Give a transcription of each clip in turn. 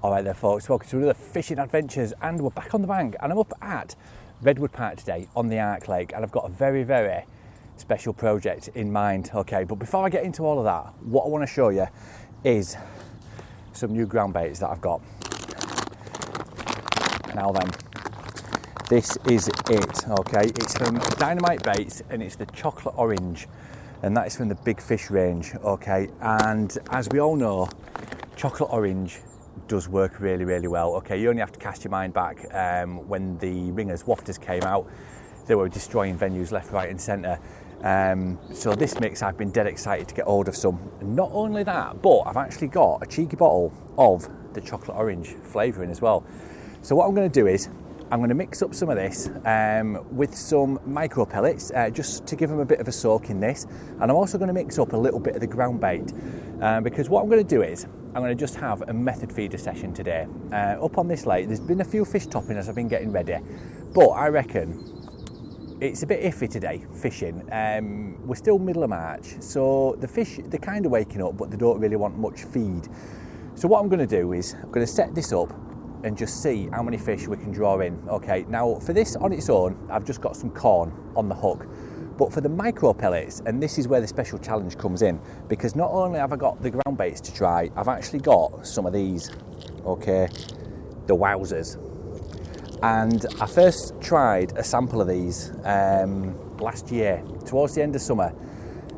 Alright there folks, welcome to another fishing adventures, and we're back on the bank and I'm up at Redwood Park today on the Ark Lake, and I've got a very special project in mind. Okay, but before I get into all of that, what I want to show you is some new ground baits that I've got. Now then, this is it. Okay, it's from Dynamite Baits and it's the chocolate orange, and that is from the Big Fish range. Okay, and as we all know, chocolate orange does work really well. Okay, you only have to cast your mind back when the Ringers Wafters came out. They were destroying venues left, right and centre. So this mix, I've been dead excited to get hold of some. Not only that, but I've actually got a cheeky bottle of the chocolate orange flavouring as well. So what I'm going to do is I'm going to mix up some of this with some micro pellets just to give them a bit of a soak in this, and I'm also going to mix up a little bit of the ground bait because what I'm going to do is I'm going to just have a method feeder session today up on this lake. There's been a few fish topping as I've been getting ready, but I reckon it's a bit iffy today fishing. We're still middle of March, so the fish, they're kind of waking up, but they don't really want much feed. So what I'm going to do is I'm going to set this up and just see how many fish we can draw in. Okay, now for this on its own, I've just got some corn on the hook. But for the micro pellets, and this is where the special challenge comes in, because not only have I got the ground baits to try, I've actually got some of these, okay, the Wowsers. And I first tried a sample of these last year, towards the end of summer,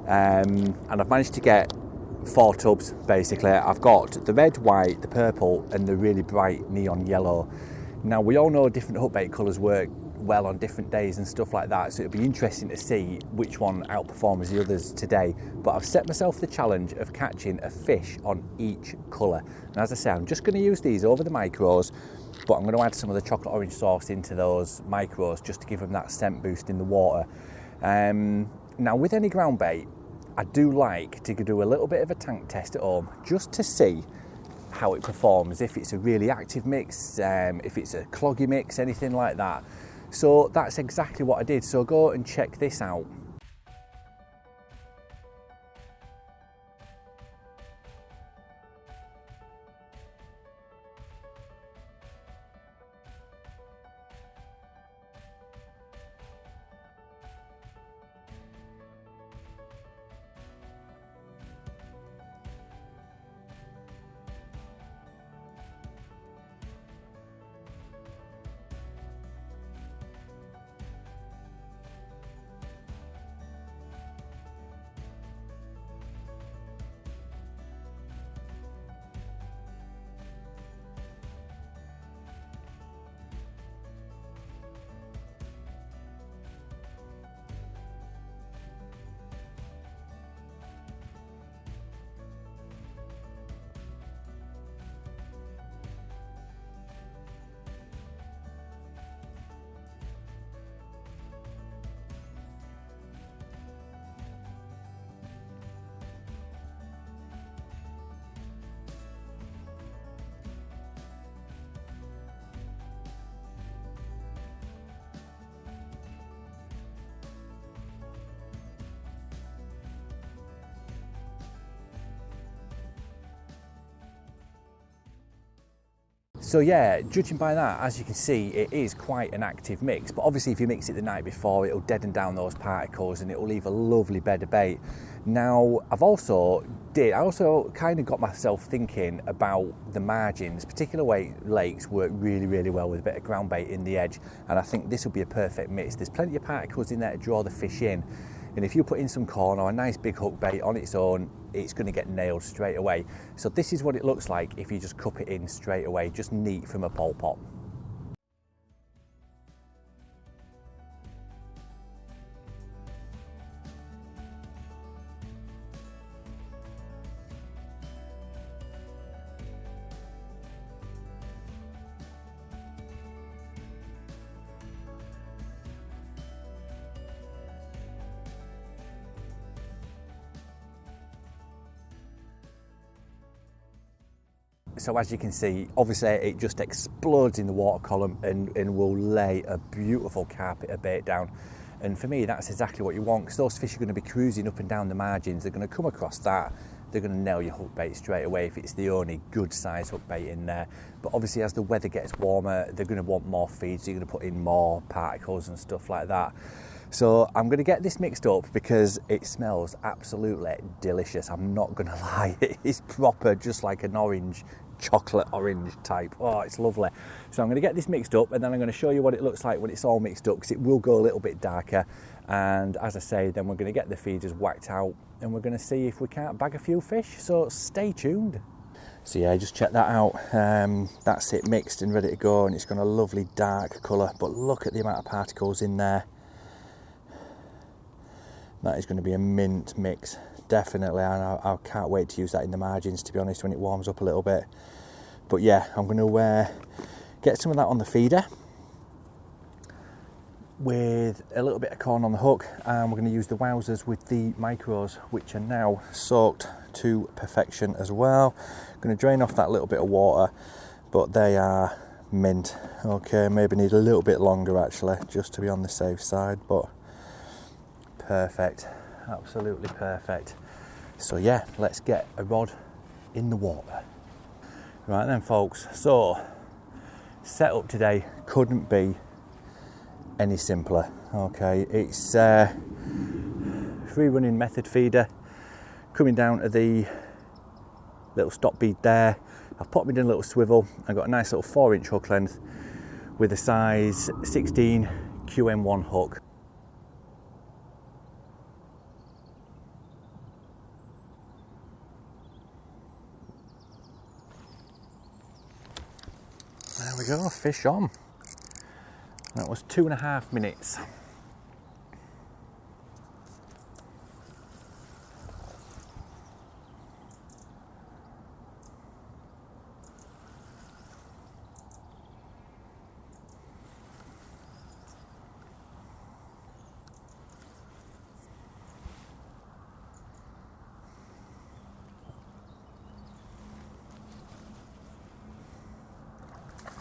and I've managed to get 4 tubs basically. I've got the red, white, the purple, and the really bright neon yellow. Now we all know different hookbait colours work well on different days and stuff like that, so it'll be interesting to see which one outperforms the others today. But I've set myself the challenge of catching a fish on each colour, and as I say, I'm just going to use these over the micros, but I'm going to add some of the chocolate orange sauce into those micros just to give them that scent boost in the water. Now with any ground bait, I do like to do a little bit of a tank test at home just to see how it performs, if it's a really active mix, if it's a cloggy mix, anything like that. So that's exactly what I did, so go and check this out. So yeah, judging by that, as you can see, it is quite an active mix, but obviously if you mix it the night before, it'll deaden down those particles and it'll leave a lovely bed of bait. Now, I also kind of got myself thinking about the margins. Particular lakes work really well with a bit of ground bait in the edge, and I think this will be a perfect mix. There's plenty of particles in there to draw the fish in, and if you put in some corn or a nice big hook bait on its own, it's going to get nailed straight away. So this is what it looks like if you just cup it in straight away, just neat from a pole pot. So as you can see, obviously it just explodes in the water column and will lay a beautiful carpet of bait down. And for me, that's exactly what you want, because those fish are going to be cruising up and down the margins. They're going to come across that. they're going to nail your hook bait straight away if it's the only good size hook bait in there. But obviously as the weather gets warmer, they're going to want more feed, so you're going to put in more particles and stuff like that. So I'm going to get this mixed up because it smells absolutely delicious. I'm not going to lie, it is proper, just like an orange, chocolate orange type. Oh, it's lovely. So I'm going to get this mixed up, and then I'm going to show you what it looks like when it's all mixed up, because it will go a little bit darker. And as I say, then we're going to get the feeders whacked out, and we're going to see if we can't bag a few fish. So stay tuned. So yeah, just check that out. That's it mixed and ready to go, and it's got a lovely dark colour, but look at the amount of particles in there. That is going to be a mint mix, definitely, and I can't wait to use that in the margins, to be honest, when it warms up a little bit. But yeah, I'm going to get some of that on the feeder with a little bit of corn on the hook, and we're going to use the Wowsers with the micros, which are now soaked to perfection as well. I'm going to drain off that little bit of water, but they are mint. Okay, maybe need a little bit longer actually, just to be on the safe side, but perfect, absolutely perfect. So yeah, let's get a rod in the water. Right then folks, so setup today couldn't be any simpler. Okay, it's free running method feeder coming down to the little stop bead there. I've popped it in a little swivel. I've got a nice little 4-inch hook length with a size 16 QM1 hook. There we go, fish on. That was 2.5 minutes.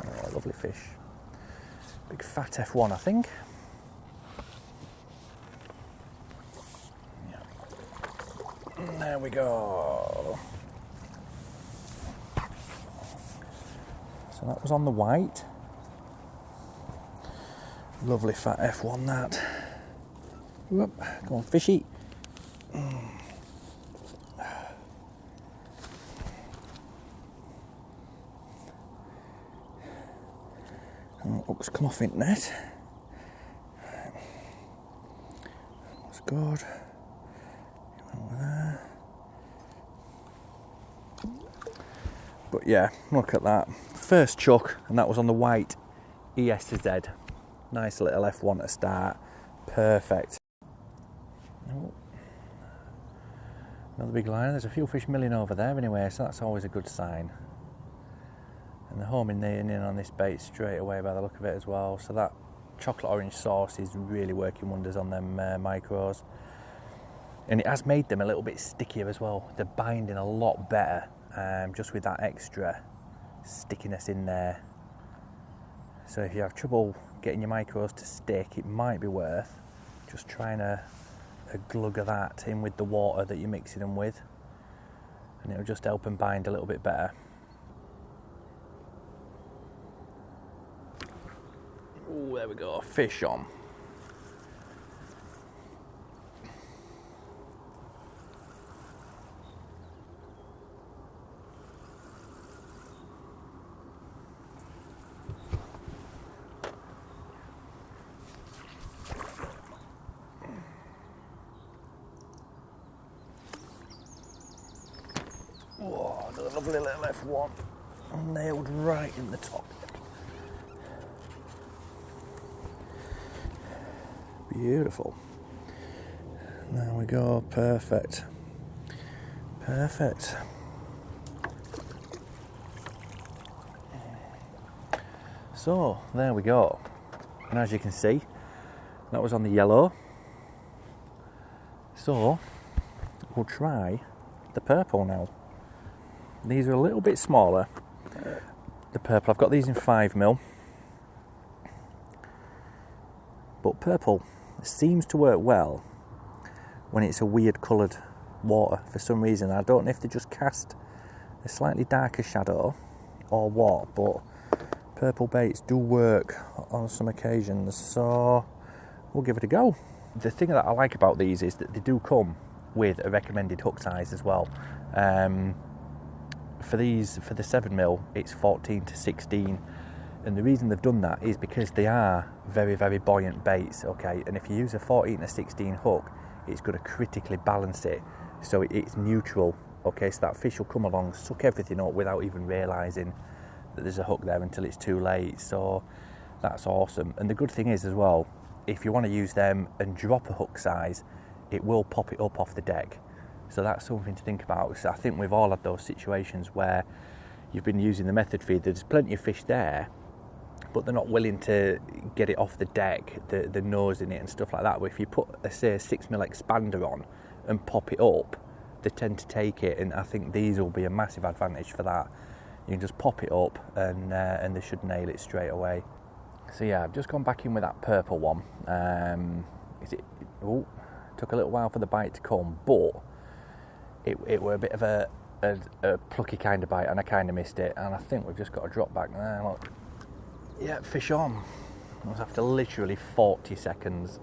Oh, lovely fish. Big fat F1, I think. Yeah. There we go. So that was on the white. Lovely fat F1 that. Whoop. Go on, fishy. Hook's come off in net. That's good. Over there. But yeah, look at that. First chuck, and that was on the white ES to Z. Nice little F1 to start. Perfect. Oh. Another big line. There's a few fish milling over there anyway, so that's always a good sign. And they're homing in on this bait straight away by the look of it as well. So that chocolate orange sauce is really working wonders on them micros. And it has made them a little bit stickier as well. They're binding a lot better, just with that extra stickiness in there. So if you have trouble getting your micros to stick, it might be worth just trying a glug of that in with the water that you're mixing them with. And it'll just help them bind a little bit better. Oh, there we go, fish on. Whoa, another lovely little F1, nailed right in the top. Beautiful. There we go, perfect. Perfect. So, there we go. And as you can see, that was on the yellow. So, we'll try the purple now. These are a little bit smaller. The purple, I've got these in 5mm. But purple seems to work well when it's a weird coloured water for some reason. I don't know if they just cast a slightly darker shadow or what, but purple baits do work on some occasions, so we'll give it a go. The thing that I like about these is that they do come with a recommended hook size as well. For the 7mm, it's 14 to 16, and the reason they've done that is because they are very, very buoyant baits, okay, and if you use a 14 to 16 hook, it's going to critically balance it, so it's neutral, okay, so that fish will come along, suck everything up without even realising that there's a hook there until it's too late. So that's awesome. And the good thing is as well, if you want to use them and drop a hook size, it will pop it up off the deck. So that's something to think about. So I think we've all had those situations where you've been using the method feed, there's plenty of fish there, but they're not willing to get it off the deck, the nose in it and stuff like that. But if you put a 6mm expander on and pop it up, they tend to take it, and I think these will be a massive advantage for that. You can just pop it up and they should nail it straight away. So yeah, I've just gone back in with that purple one. Took a little while for the bite to come, but it were a bit of a plucky kind of bite, and I kind of missed it, and I think we've just got to drop back there. Look, yeah, fish on. It was after literally 40 seconds.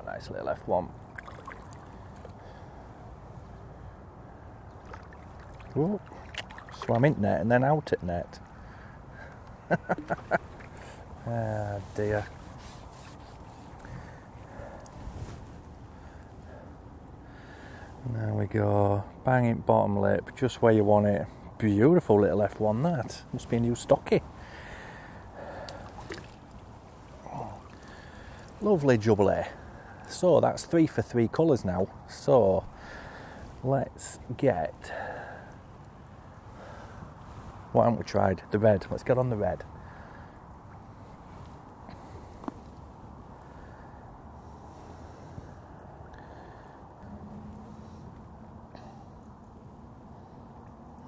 Nice little F1. Ooh, swam in net and then out at net. Ah dear. There we go. Bang it bottom lip, just where you want it. Beautiful little F1 that. Must be a new stocky. Lovely jubbly. So that's 3 for 3 colours now. So let's get, what haven't we tried? The red. Let's get on the red.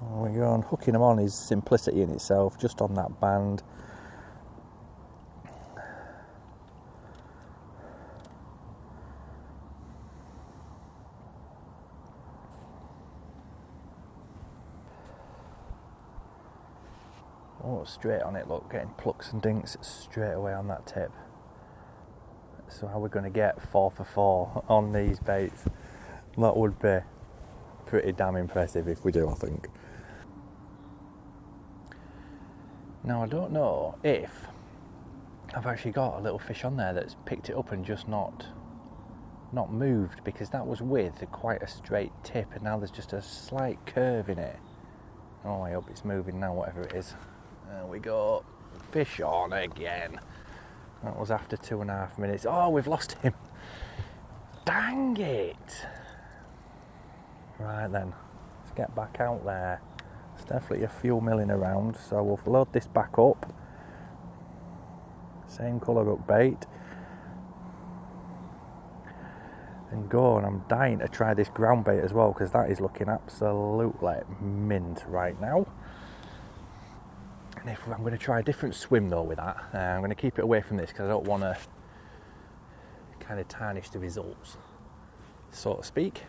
There we go. And hooking them on is simplicity in itself, just on that band. Oh, straight on it, look, getting plucks and dinks straight away on that tip. So how we're going to get 4 for 4 on these baits, that would be pretty damn impressive if we do, I think. Now I don't know if I've actually got a little fish on there that's picked it up and just not moved, because that was with quite a straight tip and now there's just a slight curve in it. Oh, I hope it's moving now, whatever it is. There we go, fish on again. That was after 2.5 minutes. Oh, we've lost him. Dang it. Right then, let's get back out there. There's definitely a few milling around, so we'll load this back up. Same colour hook bait. And go, and I'm dying to try this ground bait as well, because that is looking absolutely mint right now. And if I'm going to try a different swim though with that, I'm going to keep it away from this because I don't want to kind of tarnish the results, so to speak.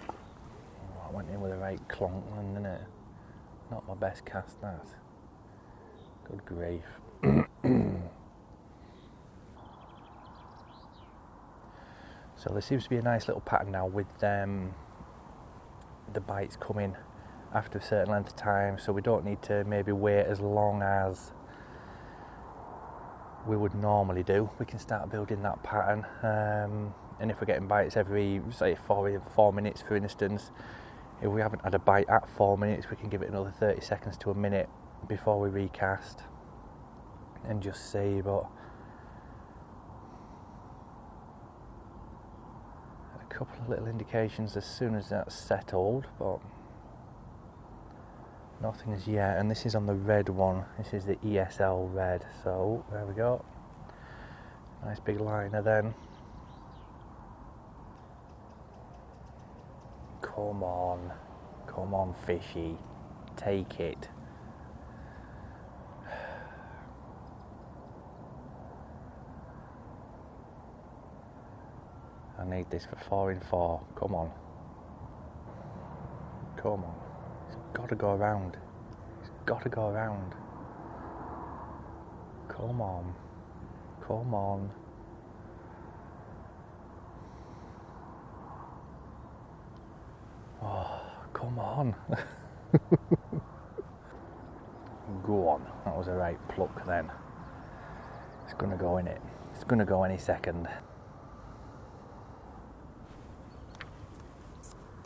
Oh, I went in with a right clonk then, didn't it? Not my best cast, that. Good grief. So there seems to be a nice little pattern now with the bites coming after a certain length of time, so we don't need to maybe wait as long as we would normally do. We can start building that pattern, and if we're getting bites every, say, 4 minutes for instance, if we haven't had a bite at 4 minutes, we can give it another 30 seconds to a minute before we recast and just see. But a couple of little indications as soon as that's settled, but nothing as yet. And this is on the red one. This is the ESL red. So there we go. Nice big liner then. Come on fishy, take it. I need this for 4 in 4, come on. It's got to go around. Come on. Oh, come on. Go on, that was a right pluck then. It's gonna go in it. It's gonna go any second.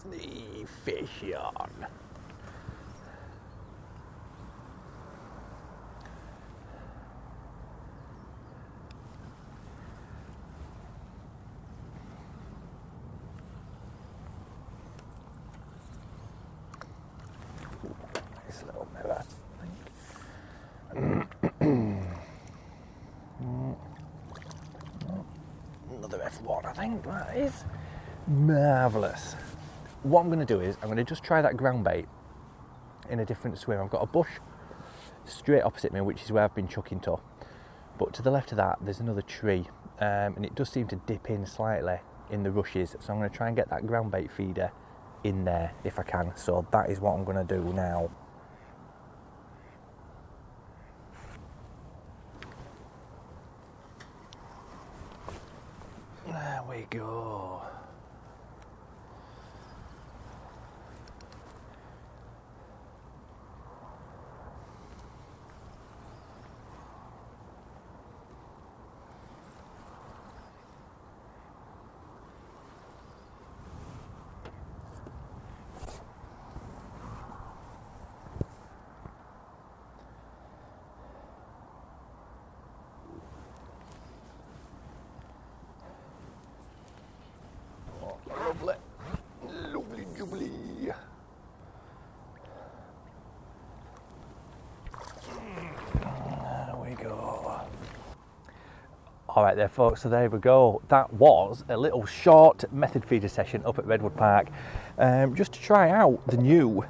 The fish on. This little mirror, I think. Another F1, I think. That is marvellous. What I'm going to do is I'm going to just try that ground bait in a different swim. I've got a bush straight opposite me, which is where I've been chucking to. But to the left of that, there's another tree, and it does seem to dip in slightly in the rushes. So I'm going to try and get that ground bait feeder in there if I can. So that is what I'm going to do now. There we go. Lovely jubbly. There we go. Alright there folks, so there we go. That was a little short method feeder session up at Redwood Park, just to try out the new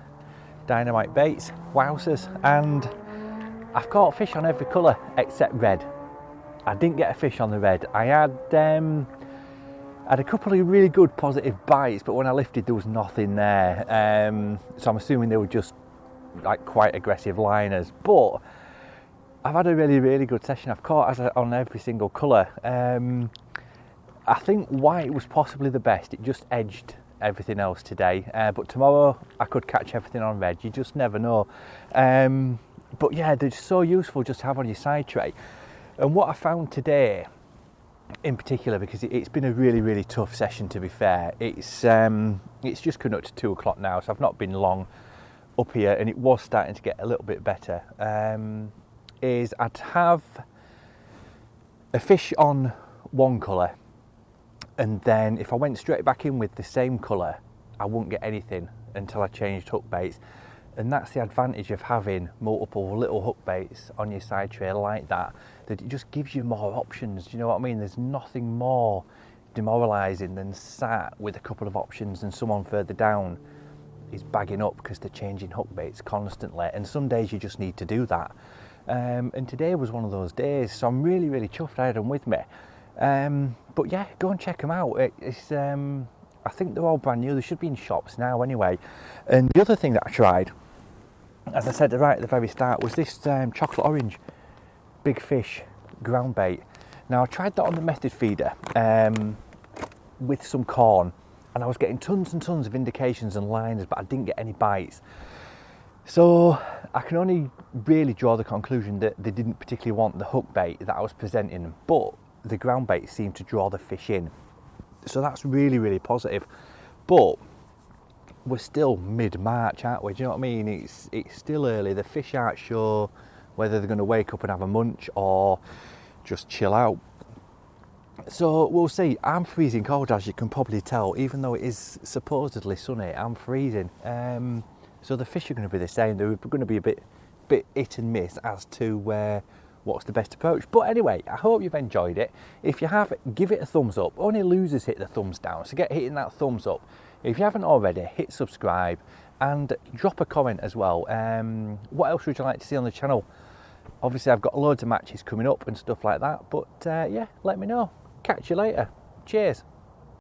Dynamite Baits Wowsers, and I've caught fish on every colour except red. I didn't get a fish on the red. I had a couple of really good positive bites, but when I lifted there was nothing there, so I'm assuming they were just like quite aggressive liners. But I've had a really good session. I've caught on every single colour. I think white was possibly the best. It just edged everything else today, but tomorrow I could catch everything on red. You just never know. But yeah, they're so useful just to have on your side tray. And what I found today in particular, because it's been a really tough session, to be fair, it's just coming up to 2 o'clock now, so I've not been long up here, and it was starting to get a little bit better, is I'd have a fish on one colour, and then if I went straight back in with the same colour, I wouldn't get anything until I changed hook baits. And that's the advantage of having multiple little hook baits on your side tray like that it just gives you more options. Do you know what I mean? There's nothing more demoralising than sat with a couple of options and someone further down is bagging up because they're changing hook baits constantly, and some days you just need to do that. And today was one of those days, so I'm really chuffed I had them with me. But yeah, go and check them out. I think they're all brand new. They should be in shops now anyway. And the other thing that I tried, as I said right at the very start, was this chocolate orange big fish ground bait. Now I tried that on the method feeder with some corn, and I was getting tons and tons of indications and liners, but I didn't get any bites. So I can only really draw the conclusion that they didn't particularly want the hook bait that I was presenting, but the ground bait seemed to draw the fish in. So that's really positive. But we're still mid-March, aren't we? Do you know what I mean? It's still early. The fish aren't sure whether they're going to wake up and have a munch or just chill out. So we'll see. I'm freezing cold, as you can probably tell. Even though it is supposedly sunny, I'm freezing. So the fish are going to be the same. They're going to be a bit hit and miss as to what's the best approach. But anyway, I hope you've enjoyed it. If you have, give it a thumbs up. Only losers hit the thumbs down, so get hitting that thumbs up If you haven't already, hit subscribe and drop a comment as well. What else would you like to see on the channel? Obviously I've got loads of matches coming up and stuff like that, but yeah, let me know. Catch you later. Cheers.